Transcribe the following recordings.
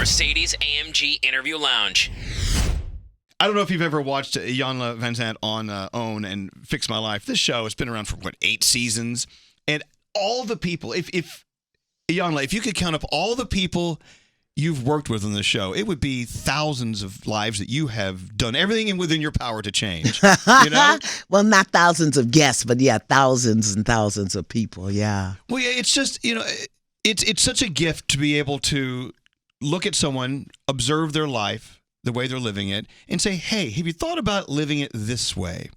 Mercedes-AMG Interview Lounge. I don't know if you've ever watched Iyanla, Vanzant on OWN and Fix My Life. This show has been around for, 8 seasons? And all the people, if Iyanla, if you could count up all the people you've worked with on the show, it would be thousands of lives that you have done everything within your power to change. You know? Well, not thousands of guests, but yeah, thousands and thousands of people. Yeah. Well, yeah, it's just, it's such a gift to be able to look at someone, observe their life, the way they're living it, and say, hey, have you thought about living it this way?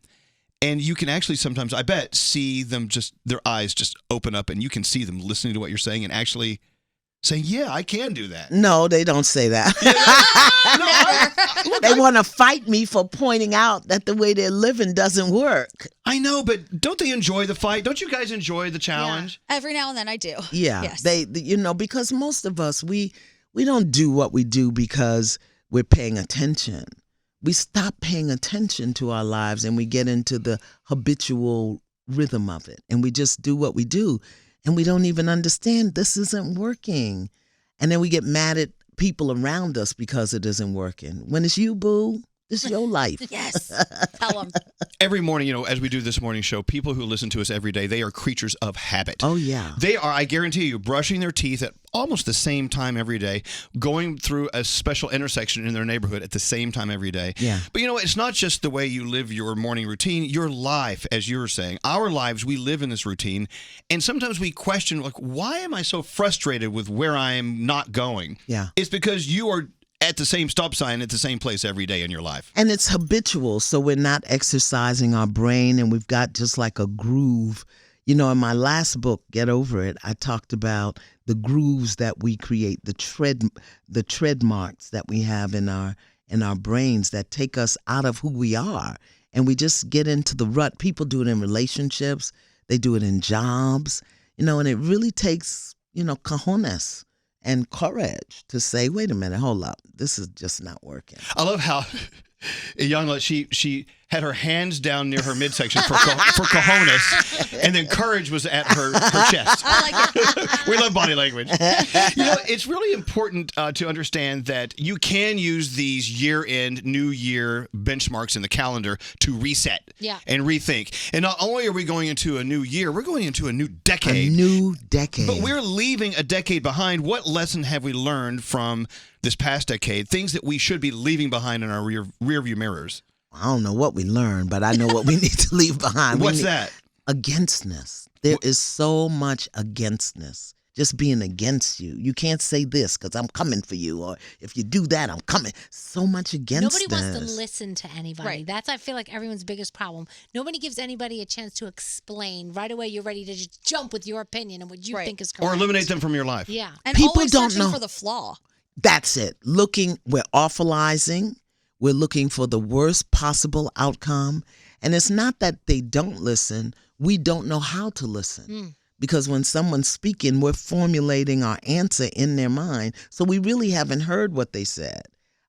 And you can actually sometimes, I bet, see them their eyes just open up, and you can see them listening to what you're saying and actually saying, yeah, I can do that. No, they don't say that. They want to fight me for pointing out that the way they're living doesn't work. I know, but don't they enjoy the fight? Don't you guys enjoy the challenge? Yeah. Every now and then I do. Yeah, yes. Because most of us, we don't do what we do because we're paying attention. We stop paying attention to our lives and we get into the habitual rhythm of it. And we just do what we do. And we don't even understand this isn't working. And then we get mad at people around us because it isn't working. When it's you, boo, it's your life. Yes. Tell them. Every morning, as we do this morning show, people who listen to us every day, they are creatures of habit. Oh, yeah. They are, I guarantee you, brushing their teeth at almost the same time every day, going through a special intersection in their neighborhood at the same time every day. Yeah. But it's not just the way you live your morning routine, your life, as you were saying. Our lives, we live in this routine, and sometimes we question, why am I so frustrated with where I am not going? Yeah. It's because you are at the same stop sign at the same place every day in your life. And it's habitual, so we're not exercising our brain, and we've got just like a groove. In my last book, Get Over It, I talked about the grooves that we create, the tread marks that we have in our brains that take us out of who we are, and we just get into the rut. People do it in relationships, they do it in jobs, and it really takes cojones and courage to say, wait a minute, hold up, this is just not working. I love how Iyanla, she had her hands down near her midsection for cojones, and then courage was at her chest. I like it. We love body language. It's really important to understand that you can use these year-end, New Year benchmarks in the calendar to reset and rethink. And not only are we going into a new year, we're going into a new decade. A new decade. But we're leaving a decade behind. What lesson have we learned from this past decade? Things that we should be leaving behind in our rearview mirrors. I don't know what we learned, but I know what we need to leave behind. What's that? Againstness. There is so much againstness. Just being against you. You can't say this because I'm coming for you. Or if you do that, I'm coming. So much against Nobody wants to listen to anybody. Right. That's, I feel like, everyone's biggest problem. Nobody gives anybody a chance to explain. Right away, you're ready to just jump with your opinion and what you think is correct. Or eliminate them from your life. Yeah. And People always don't searching know. for the flaw. That's it. We're awfulizing. We're looking for the worst possible outcome. And it's not that they don't listen. We don't know how to listen. Because when someone's speaking, we're formulating our answer in their mind. So we really haven't heard what they said.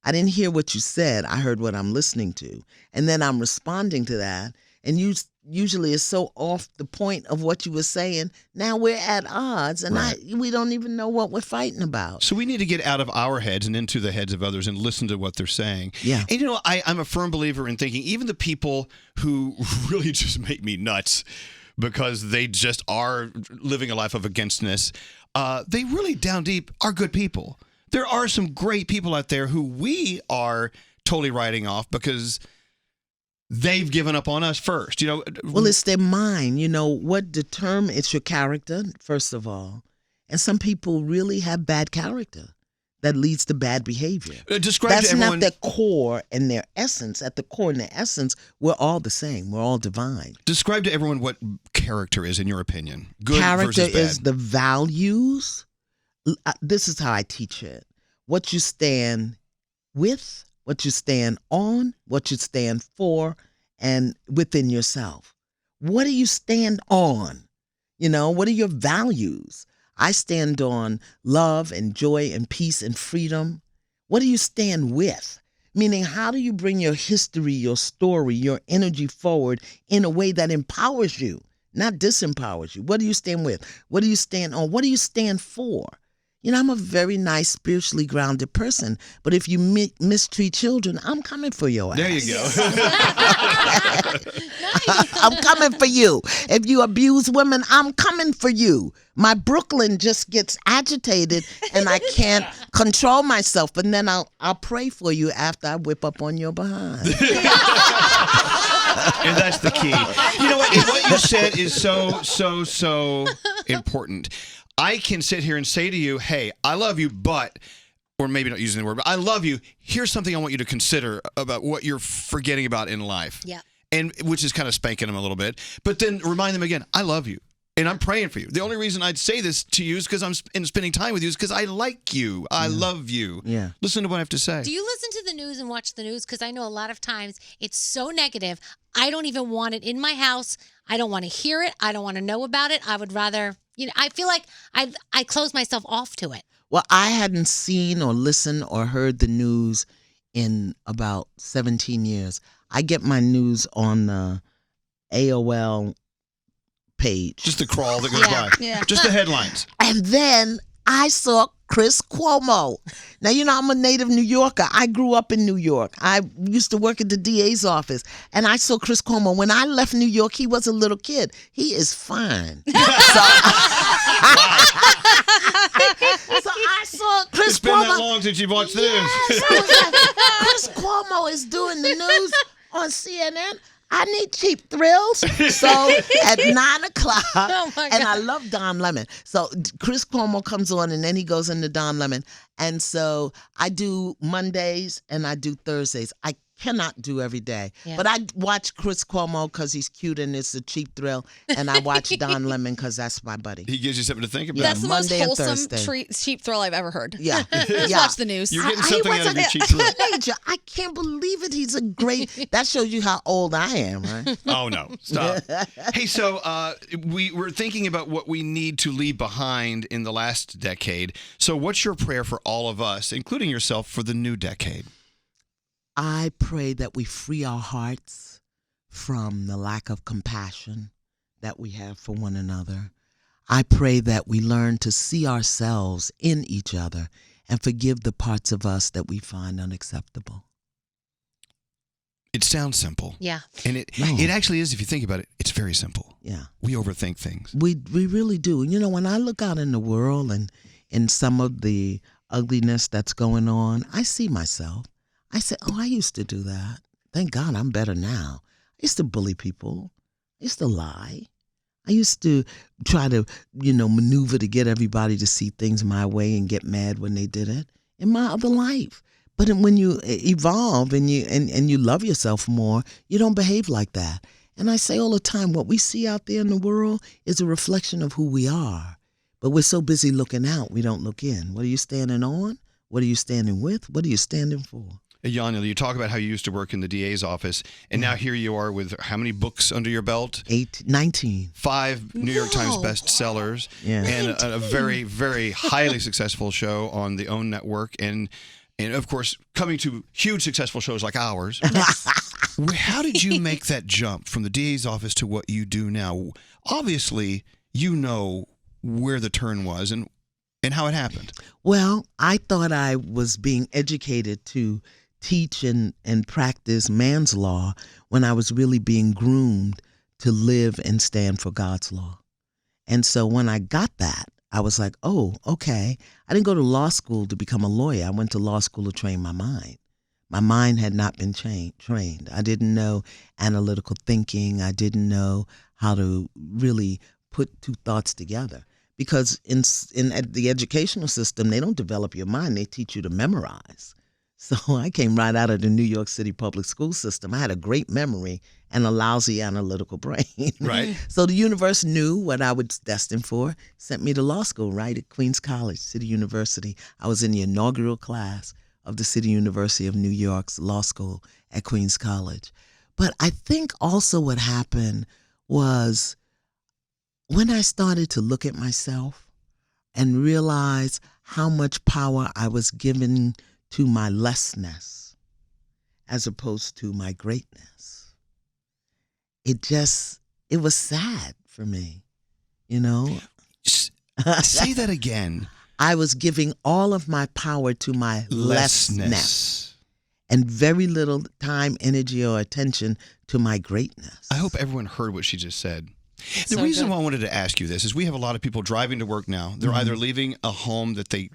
I didn't hear what you said. I heard what I'm listening to. And then I'm responding to that. And usually it's so off the point of what you were saying. Now we're at odds, and we don't even know what we're fighting about. So we need to get out of our heads and into the heads of others and listen to what they're saying. Yeah. And I'm a firm believer in thinking even the people who really just make me nuts because they just are living a life of againstness, they really down deep are good people. There are some great people out there who we are totally writing off because they've given up on us first. Well, it's their mind. What determines it's your character, first of all. And some people really have bad character that leads to bad behavior. That's not their core and their essence. At the core and their essence, we're all the same. We're all divine. Describe to everyone what character is in your opinion. Good character versus bad. Is the values. This is how I teach it. What you stand with, what you stand on, what you stand for, and within yourself. What do you stand on? What are your values? I stand on love and joy and peace and freedom. What do you stand with? Meaning, how do you bring your history, your story, your energy forward in a way that empowers you, not disempowers you? What do you stand with? What do you stand on? What do you stand for? I'm a very nice, spiritually grounded person. But if you mistreat children, I'm coming for your ass. There you go. I'm coming for you. If you abuse women, I'm coming for you. My Brooklyn just gets agitated and I can't control myself. And then I'll pray for you after I whip up on your behind. And that's the key. You know what? What you said is so important. I can sit here and say to you, hey, I love you, but, or maybe not using the word, but I love you. Here's something I want you to consider about what you're forgetting about in life. Yeah. And which is kind of spanking them a little bit. But then remind them again, I love you. And I'm praying for you. The only reason I'd say this to you is because I'm spending time with you is because I like you. I love you. Yeah. Listen to what I have to say. Do you listen to the news and watch the news? Because I know a lot of times it's so negative. I don't even want it in my house. I don't want to hear it. I don't want to know about it. I would rather, I feel like I close myself off to it. Well, I hadn't seen or listened or heard the news in about 17 years. I get my news on the AOL page. Just the crawl that goes by. Yeah. Just the headlines. And then I saw Chris Cuomo. Now, I'm a native New Yorker. I grew up in New York. I used to work at the DA's office. And I saw Chris Cuomo. When I left New York, he was a little kid. He is fine. So I saw Chris It's been Cuomo. that long since you've watched the news. Yes, I was like, Chris Cuomo is doing the news on CNN. I need cheap thrills. So at 9 o'clock, Oh my and God. I love Don Lemon. So Chris Cuomo comes on and then he goes into Don Lemon. And so I do Mondays and I do Thursdays. I cannot do every day. Yeah. But I watch Chris Cuomo because he's cute and it's a cheap thrill. And I watch Don Lemon because that's my buddy. He gives you something to think about. That's the Monday and most wholesome Thursday. cheap thrill I've ever heard. Yeah. Just Yeah. watch the news. You're getting He something was out of a your cheap thrill. teenager. I can't believe it. He's a great. That shows you how old I am, right? Oh, no. Stop. Hey, so we're thinking about what we need to leave behind in the last decade. So what's your prayer for all of us, including yourself, for the new decade? I pray that we free our hearts from the lack of compassion that we have for one another. I pray that we learn to see ourselves in each other and forgive the parts of us that we find unacceptable. It sounds simple. Yeah. And it actually is, if you think about it, it's very simple. Yeah. We overthink things. We really do. When I look out in the world and in some of the ugliness that's going on, I see myself. I say, I used to do that. Thank God I'm better now. I used to bully people. I used to lie. I used to try to, maneuver to get everybody to see things my way and get mad when they did it in my other life. But when you evolve and you love yourself more, you don't behave like that. And I say all the time, what we see out there in the world is a reflection of who we are. But we're so busy looking out, we don't look in. What are you standing on? What are you standing with? What are you standing for? Iyanla, you talk about how you used to work in the DA's office, and now here you are with how many books under your belt? 19. 5 New York Times bestsellers, Yeah. and a very, very highly successful show on the OWN network, and of course, coming to huge successful shows like ours. How did you make that jump from the DA's office to what you do now? Obviously, you know where the turn was and how it happened. Well, I thought I was being educated to teach and practice man's law when I was really being groomed to live and stand for God's law. And so when I got that, I was like, oh, okay. I didn't go to law school to become a lawyer. I went to law school to train my mind. My mind had not been trained. I didn't know analytical thinking. I didn't know how to really put two thoughts together. Because in the educational system, they don't develop your mind. They teach you to memorize. So I came right out of the New York City public school system. I had a great memory and a lousy analytical brain. Right. So the universe knew what I was destined for, sent me to law school right at Queens College, City University. I was in the inaugural class of the City University of New York's law school at Queens College. But I think also what happened was when I started to look at myself and realize how much power I was given to my lessness as opposed to my greatness, it was sad for me, Say that again. I was giving all of my power to my lessness and very little time, energy, or attention to my greatness. I hope everyone heard what she just said. The So reason good. why I wanted to ask you this is we have a lot of people driving to work now. They're either leaving a home that they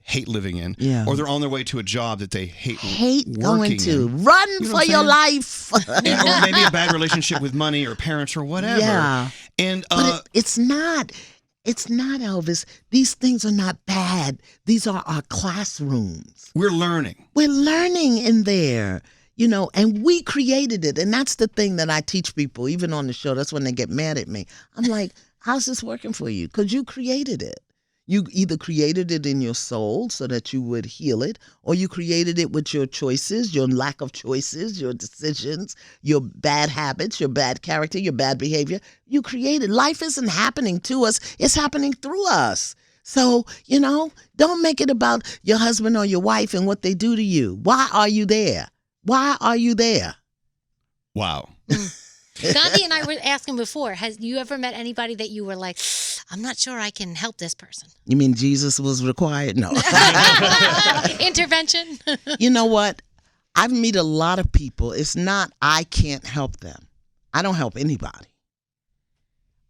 hate living in, or they're on their way to a job that they hate going working to. in. Run You know for what I'm your saying? life. Or maybe a bad relationship with money or parents or whatever. Yeah. And But it's not. It's not, Elvis. These things are not bad. These are our classrooms. we're learning. We're learning in there, you know, and we created it. And that's the thing that I teach people, even on the show. That's when they get mad at me. I'm like, how's this working for you? Because you created it. You either created it in your soul so that you would heal it, or you created it with your choices, your lack of choices, your decisions, your bad habits, your bad character, your bad behavior. You created. Life isn't happening to us. It's happening through us. So, you know, don't make it about your husband or your wife and what they do to you. Why are you there? Why are you there? Wow. Gandhi and I were asking before, has you ever met anybody that you were like, I'm not sure I can help this person? You mean Jesus was required? No. Intervention? You know what? I've met a lot of people. It's not I can't help them. I don't help anybody.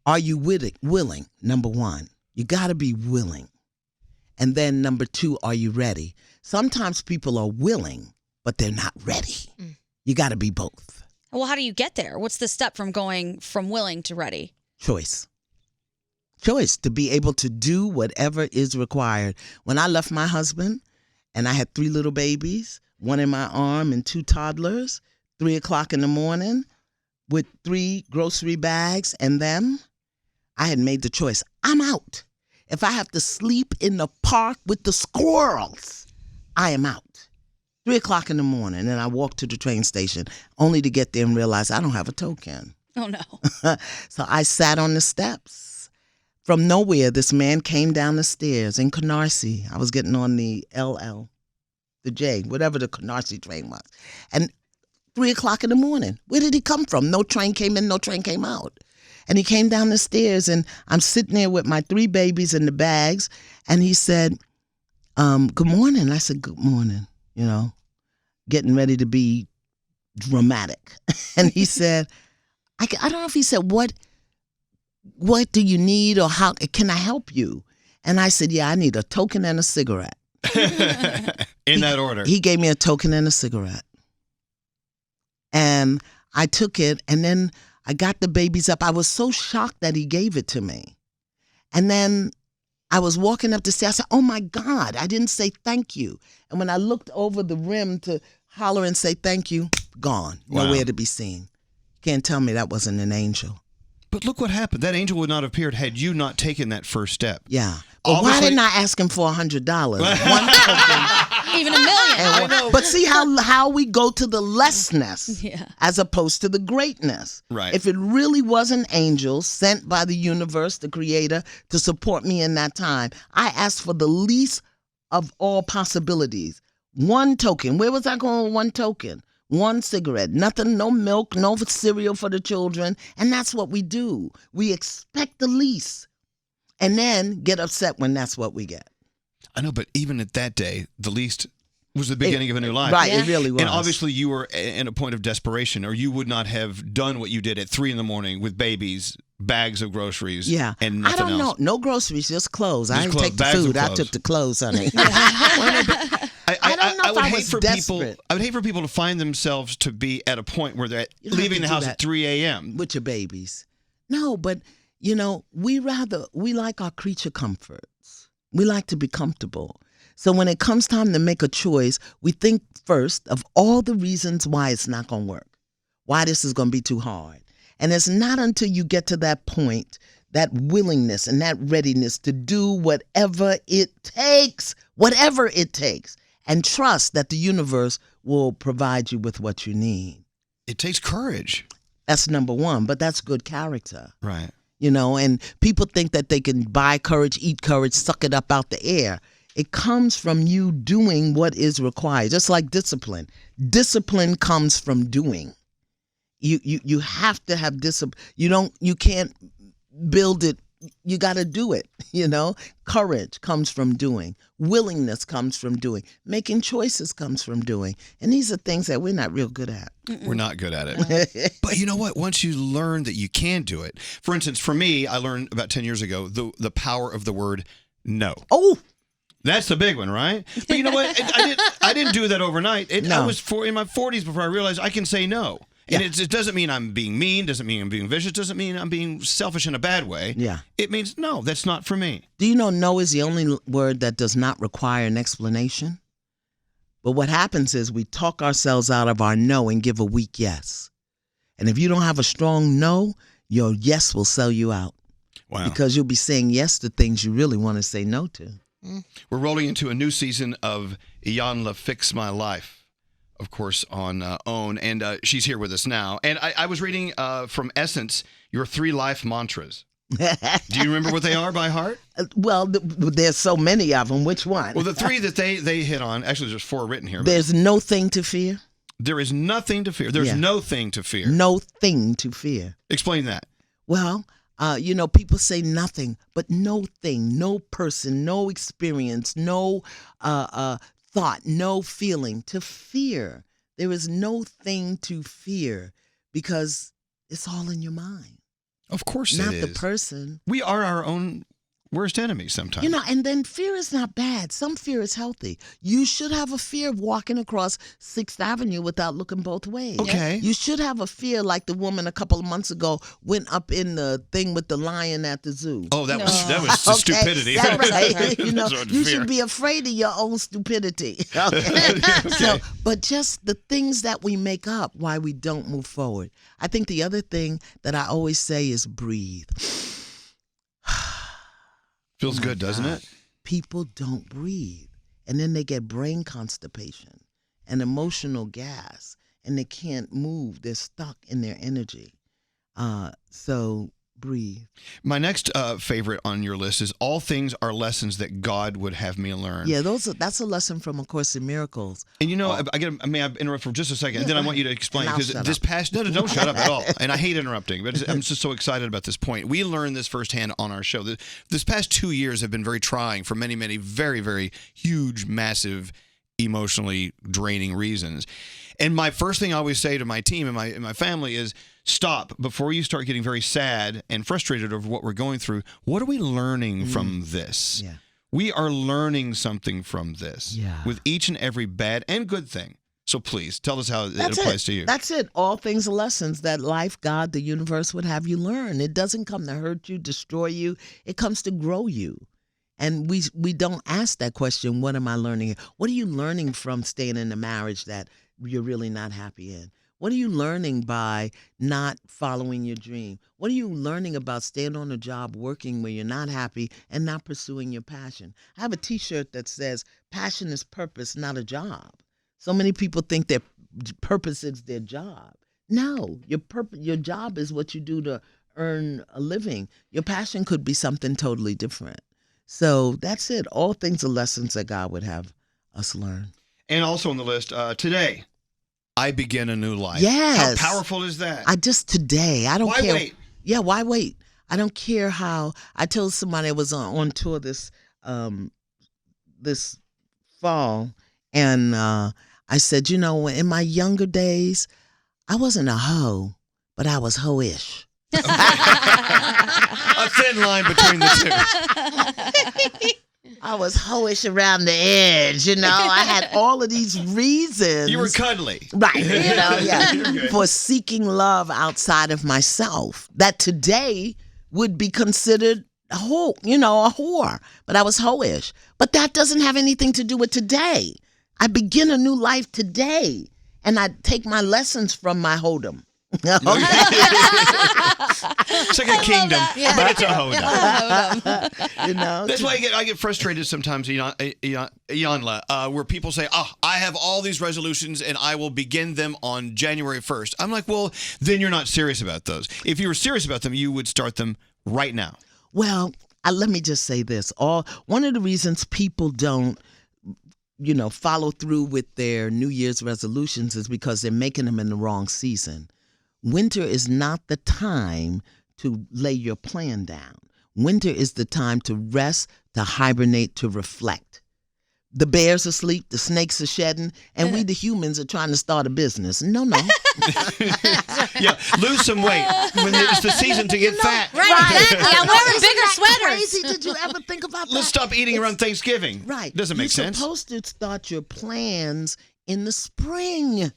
Are you willing? Number one, you got to be willing. And then number two, are you ready? Sometimes people are willing, but they're not ready. You got to be both. Well, how do you get there? What's the step from going from willing to ready? Choice to be able to do whatever is required. When I left my husband and I had 3 little babies, 1 in my arm and 2 toddlers, 3 o'clock in the morning with 3 grocery bags and them, I had made the choice. I'm out. If I have to sleep in the park with the squirrels, I am out. 3 o'clock in the morning, and I walked to the train station only to get there and realize I don't have a token. Oh, no. So I sat on the steps. From nowhere, this man came down the stairs in Canarsie. I was getting on the the J, whatever the Canarsie train was. And 3 o'clock in the morning, where did he come from? No train came in, no train came out. And he came down the stairs, and I'm sitting there with my 3 babies in the bags, and he said, good morning. I said, good morning, you know, getting ready to be dramatic. And he said, I don't know if he said, what do you need or how can I help you? And I said, yeah, I need a token and a cigarette. In that order. He gave me a token and a cigarette. And I took it, and then I got the babies up. I was so shocked that he gave it to me. And then I was walking up the stairs. I said, oh, my God, I didn't say thank you. And when I looked over the rim to holler and say thank you, gone, Wow. nowhere to be seen. Can't tell me that wasn't an angel. But look what happened. That angel would not have appeared had you not taken that first step. Yeah. But why Obviously- didn't I ask him for $100? One token. Even $1 million. And but see how we go to the lessness Yeah. as opposed to the greatness. Right. If it really was an angel sent by the universe, the creator, to support me in that time, I asked for the least of all possibilities. 1 token. Where was I going with 1 token? 1 cigarette. Nothing, no milk, no cereal for the children. And that's what we do. We expect the least and then get upset when that's what we get. I know, but even at that day, the least was the beginning of a new life. Right, Yeah. it really was. And obviously you were in a point of desperation, or you would not have done what you did at 3 a.m. with babies, bags of groceries, Yeah. and I nothing don't else. know. No groceries, just clothes. I Just didn't clothes, take the bags of food. I clothes. took the clothes, honey. I don't know if would I hate was for desperate. people. I would hate for people to find themselves to be at a point where they're You don't have leaving to the do house that. at 3 a.m. With your babies. No, but, you know, we like our creature comforts. We like to be comfortable. So when it comes time to make a choice, we think first of all the reasons why it's not going to work, why this is going to be too hard. And it's not until you get to that point, that willingness and that readiness to do whatever it takes, and trust that the universe will provide you with what you need. It takes courage. That's number one, but that's good character. Right. You know, and people think that they can buy courage, eat courage, suck it up out the air. It comes from you doing what is required, just like discipline. Discipline comes from doing. You have to have discipline. You can't build it you got to do it. Courage comes from doing. Willingness comes from doing. Making choices comes from doing. And these are things that we're not real good at. We're not good at it. But you know what? Once you learn that you can do it, for instance, for me, I learned about 10 years ago the power of the word no. Oh, that's the big one, right? But you know what? I didn't do that overnight. I was in my 40s before I realized I can say no. And it doesn't mean I'm being mean, doesn't mean I'm being vicious, doesn't mean I'm being selfish in a bad way. Yeah. It means, no, that's not for me. Do you know no is the only word that does not require an explanation? But what happens is we talk ourselves out of our no and give a weak yes. And if you don't have a strong no, your yes will sell you out. Wow. Because you'll be saying yes to things you really want to say no to. We're rolling into a new season of Iyanla Fix My Life. Of course, on OWN, and she's here with us now. And I was reading from Essence, your 3 life mantras. Do you remember what they are by heart? Well, there's so many of them. Which one? Well, the 3 that they hit on, actually there's 4 written here. There's no thing to fear. There is nothing to fear. There's no thing to fear. No thing to fear. Explain that. Well, people say nothing, but no thing, no person, no experience, no thought, no feeling to fear. There is no thing to fear because it's all in your mind. Of course not it is. The person. We are our own worst enemies sometimes. And then fear is not bad. Some fear is healthy. You should have a fear of walking across 6th Avenue without looking both ways. Okay. You should have a fear like the woman a couple of months ago went up in the thing with the lion at the zoo. Oh, that was stupidity. That's right. You fear. should be afraid of your own stupidity. Okay. Okay. But just the things that we make up why we don't move forward. I think the other thing that I always say is breathe. Feels good, doesn't it? People don't breathe. And then they get brain constipation and emotional gas, and they can't move. They're stuck in their energy. So breathe. My next favorite on your list is all things are lessons that God would have me learn. Yeah, that's a lesson from A Course in Miracles. And may I interrupt for just a second? Yeah, and then I go want you to explain, and I'll because shut this up. past, no, don't shut up at all. And I hate interrupting, but I'm just so excited about this point. We learned this firsthand on our show. This past 2 years have been very trying for many, many very, very huge, massive, emotionally draining reasons. And my first thing I always say to my team and my family is, stop before you start getting very sad and frustrated over what we're going through. What are we learning from this? Yeah. We are learning something from this Yeah. with each and every bad and good thing. So please tell us how it applies to you. That's it. All things are lessons that life, God, the universe would have you learn. It doesn't come to hurt you, destroy you. It comes to grow you. And we don't ask that question, what am I learning? What are you learning from staying in a marriage that you're really not happy in? What are you learning by not following your dream? What are you learning about staying on a job, working where you're not happy and not pursuing your passion? I have a T-shirt that says, passion is purpose, not a job. So many people think their purpose is their job. No, your job is what you do to earn a living. Your passion could be something totally different. So that's it. All things are lessons that God would have us learn. And also on the list, today, I begin a new life. Yes. How powerful is that? Today, I don't Why care. wait? Yeah, why wait? I don't care how. I told somebody I was on tour this fall, and I said, in my younger days, I wasn't a hoe, but I was hoe-ish. A thin line between the two. I was hoish around the edge, I had all of these reasons. You were cuddly. Right, You're good. for seeking love outside of myself. That today would be considered a whore. But I was hoish. But that doesn't have anything to do with today. I begin a new life today, and I take my lessons from my hoedom. It's like a kingdom, but it's a hoedown. That's why I get frustrated sometimes, Iyanla, where people say, I have all these resolutions and I will begin them on January 1st. I'm like, well, then you're not serious about those. If you were serious about them, you would start them right now. Well, let me just say this. One of the reasons people don't follow through with their New Year's resolutions is because they're making them in the wrong season. Winter is not the time to lay your plan down. Winter is the time to rest, to hibernate, to reflect. The bears are asleep, the snakes are shedding, and we, the humans, are trying to start a business. No. Yeah, lose some weight when it's the season to get fat. Right, exactly. I'm wearing bigger sweaters. Crazy? Did you ever think about that? Let's stop eating around Thanksgiving. Right. Doesn't make sense. You're supposed to start your plans in the spring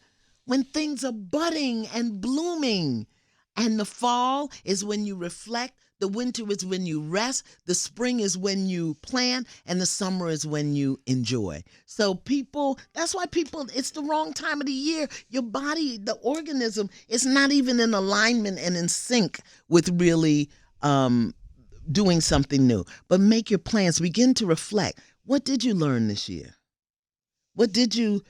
when things are budding and blooming. And the fall is when you reflect. The winter is when you rest. The spring is when you plan. And the summer is when you enjoy. So that's why it's the wrong time of the year. Your body, the organism, is not even in alignment and in sync with really doing something new. But make your plans. Begin to reflect. What did you learn this year? Where do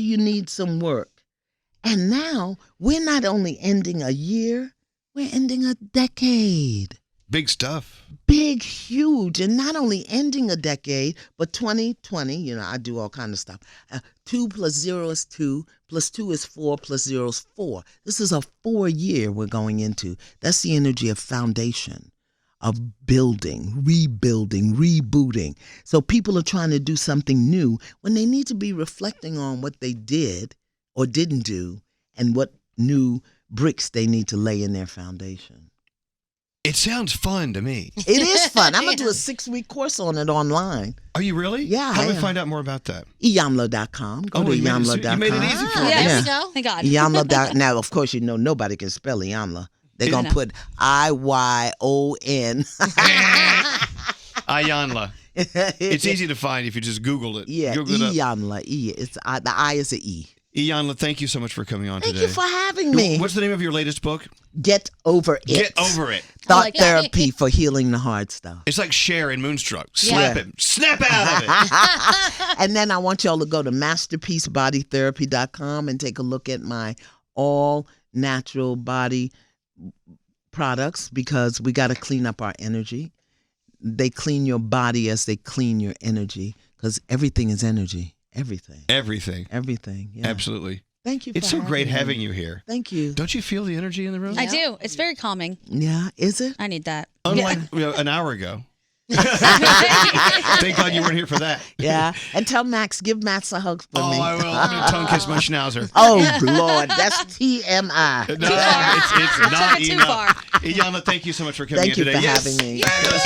you need some work? And now we're not only ending a year, we're ending a decade. Big stuff. Big, huge. And not only ending a decade, but 2020, I do all kind of stuff. 2 plus 0 is 2, plus 2 is 4, plus 0 is 4. This is a 4-year we're going into. That's the energy of foundation, of building, rebuilding, rebooting. So people are trying to do something new when they need to be reflecting on what they did or didn't do and what new bricks they need to lay in their foundation. It sounds fun to me. It is fun. I'm going to do a 6-week course on it online. Are you really? Yeah, How do I we am. find out more about that? Iyanla.com. Go to Iyanla.com. You made it easy for me. There Yes. we go. Thank God. Iyanla. Now, of course, nobody can spell Iyanla. They're going to put Iyon. Iyanla. It's easy to find if you just Google it. Yeah, Google it up. Iyanla. The I is an E. Iyanla, thank you so much for coming on Thank today. you for having me. What's the name of your latest book? Get Over It. Get Over It. Thought like that. therapy for healing the hard stuff. It's like Cher in Moonstruck. Slap Yeah. him. Snap out of it. And then I want y'all to go to masterpiecebodytherapy.com and take a look at my all natural body products, because we got to clean up our energy. They clean your body as they clean your energy, because everything is energy. Everything. Yeah. Absolutely. Thank you. It's for so great having having me. you here. Thank you. Don't you feel the energy in the room? I do. It's very calming. Yeah, is it? I need that. Unlike an hour ago. Thank God you weren't here for that. Yeah. And tell Max, give Max a hug for me. I will. I'm going to tongue kiss my schnauzer. Oh, Lord. That's TMI. No, it's not Took it too enough. far. Iyanla, thank you so much for coming Thank in you today. for having me. Fabulous.